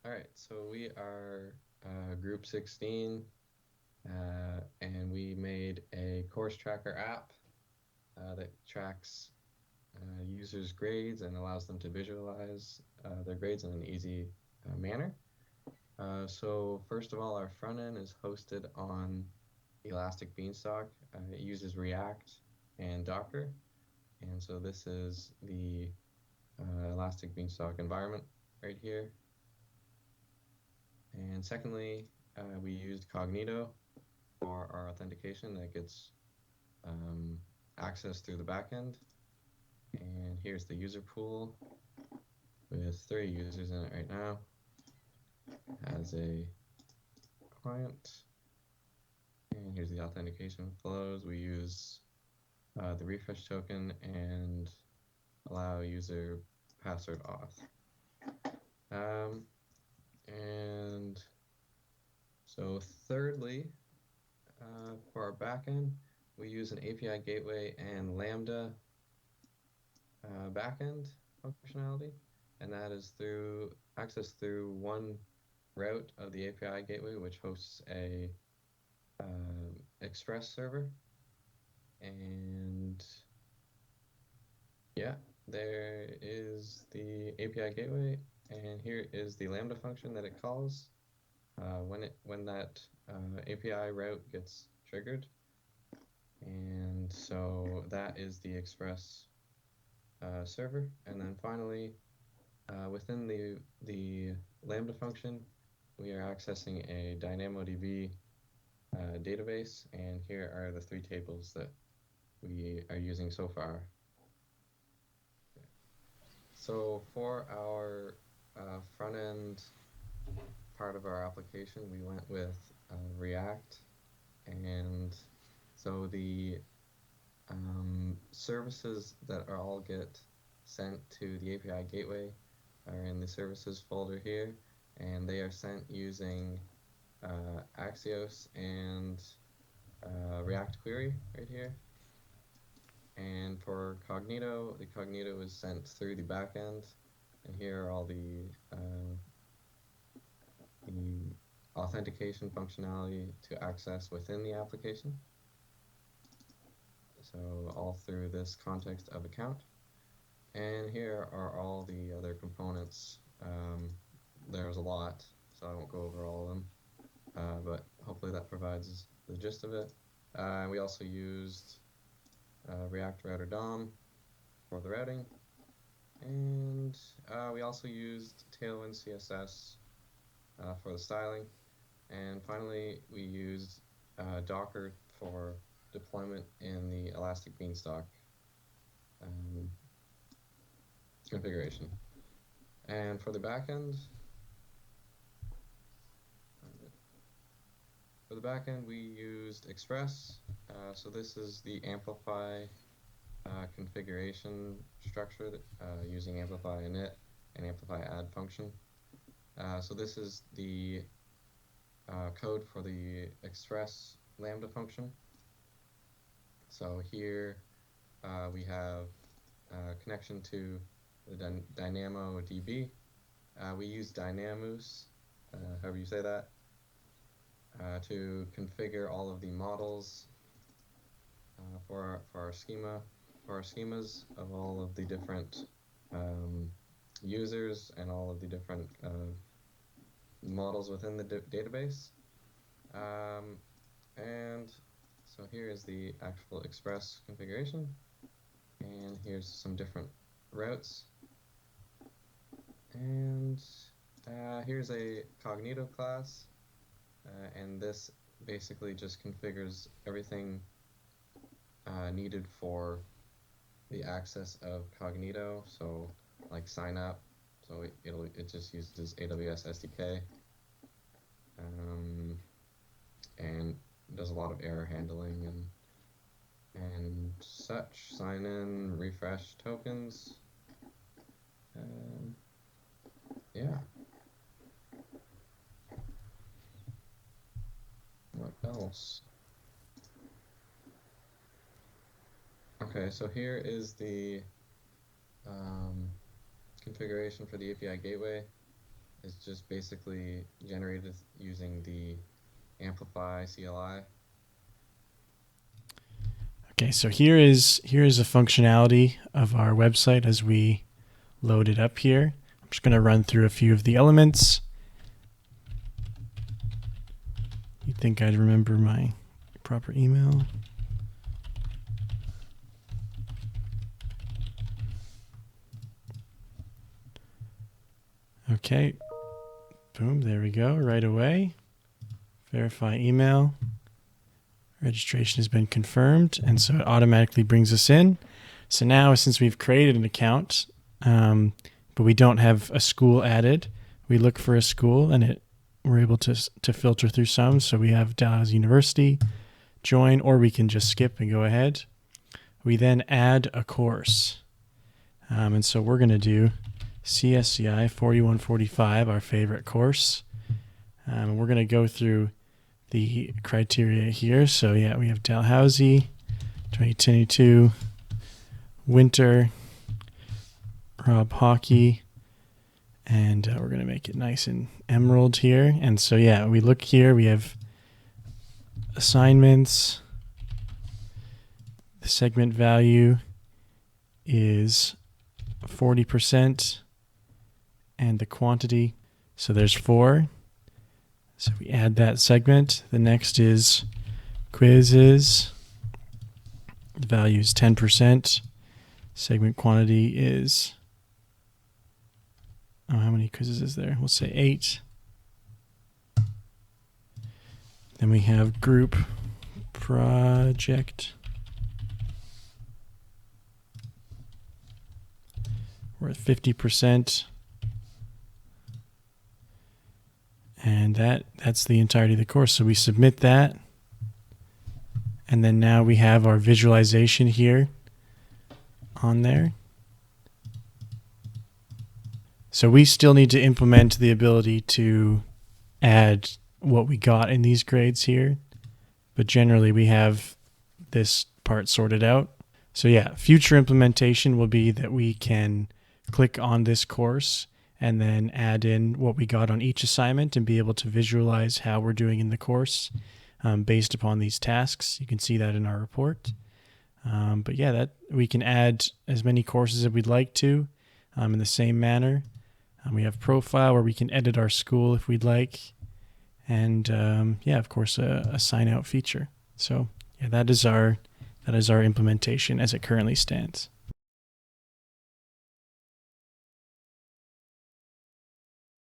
All right, so we are group 16, and we made a CourseTracker app that tracks users' grades and allows them to visualize their grades in an easy manner. So first of all, our front end is hosted on Elastic Beanstalk. It uses React and Docker, and so this is the Elastic Beanstalk environment right here. And secondly, we used Cognito for our authentication that gets access through the backend. And here's the user pool with 3 users in it right now. It has a client. And here's the authentication flows. We use the refresh token and allow user password auth. And so thirdly, for our backend, we use an API gateway and Lambda backend functionality, and that is through access through one route of the API gateway, which hosts a Express server. And yeah, there is the API gateway, and here is the Lambda function that it calls when that API route gets triggered. And so that is the Express server. And then finally, within the Lambda function, we are accessing a DynamoDB database, and here are the 3 tables that we are using so far. So for our front end part of our application, we went with React, and so the services that all get sent to the API gateway are in the services folder here, and they are sent using Axios and React Query right here. And for Cognito, the Cognito is sent through the backend, and here are all the authentication functionality to access within the application. So all through this context of account. And here are all the other components. There's a lot, so I won't go over all of them, but hopefully that provides the gist of it. We also used React Router DOM for the routing, and we also used Tailwind CSS for the styling. And finally, we used Docker for deployment in the Elastic Beanstalk configuration. And for the backend, we used Express. So this is the Amplify configuration structure that, using Amplify init and Amplify add function. So this is the code for the Express Lambda function. So here we have connection to the DynamoDB. We use Dynamoose, however you say that, to configure all of the models for our schemas of all of the different users and all of the different models within the database. And so here is the actual Express configuration, and here's some different routes. And here's a Cognito class, and this basically just configures everything needed for the access of Cognito. So like sign up, so it just uses AWS SDK, and does a lot of error handling and such. Sign in, refresh tokens. Yeah. What else? Okay, so here is the configuration for the API gateway. is just basically generated using the Amplify CLI. Okay, so here is a functionality of our website as we load it up here. I'm just going to run through a few of the elements. You'd think I'd remember my proper email. Okay, boom, there we go, right away. Verify email. Registration has been confirmed, and so it automatically brings us in. So now, since we've created an account, but we don't have a school added, we look for a school, and we're able to filter through some. So we have Dalhousie University, join, or we can just skip and go ahead. We then add a course, and so we're going to do CSCI 4145, our favorite course. We're going to go through the criteria here. So yeah, we have Dalhousie 2022 winter Rob hockey, and we're going to make it nice and emerald here. And so yeah, we look here, we have assignments. The segment value is 40%, and the quantity, so there's 4. So we add that segment. The next is quizzes. The value is 10%. Segment quantity is, how many quizzes is there? We'll say 8. Then we have group project. We're at 50%. And that's the entirety of the course. So we submit that. And then now we have our visualization here on there. So we still need to implement the ability to add what we got in these grades here. But generally we have this part sorted out. So yeah, future implementation will be that we can click on this course and then add in what we got on each assignment and be able to visualize how we're doing in the course based upon these tasks. You can see that in our report. But yeah, that we can add as many courses as we'd like to in the same manner. We have profile where we can edit our school if we'd like. And yeah, of course, a sign out feature. So yeah, that is our implementation as it currently stands.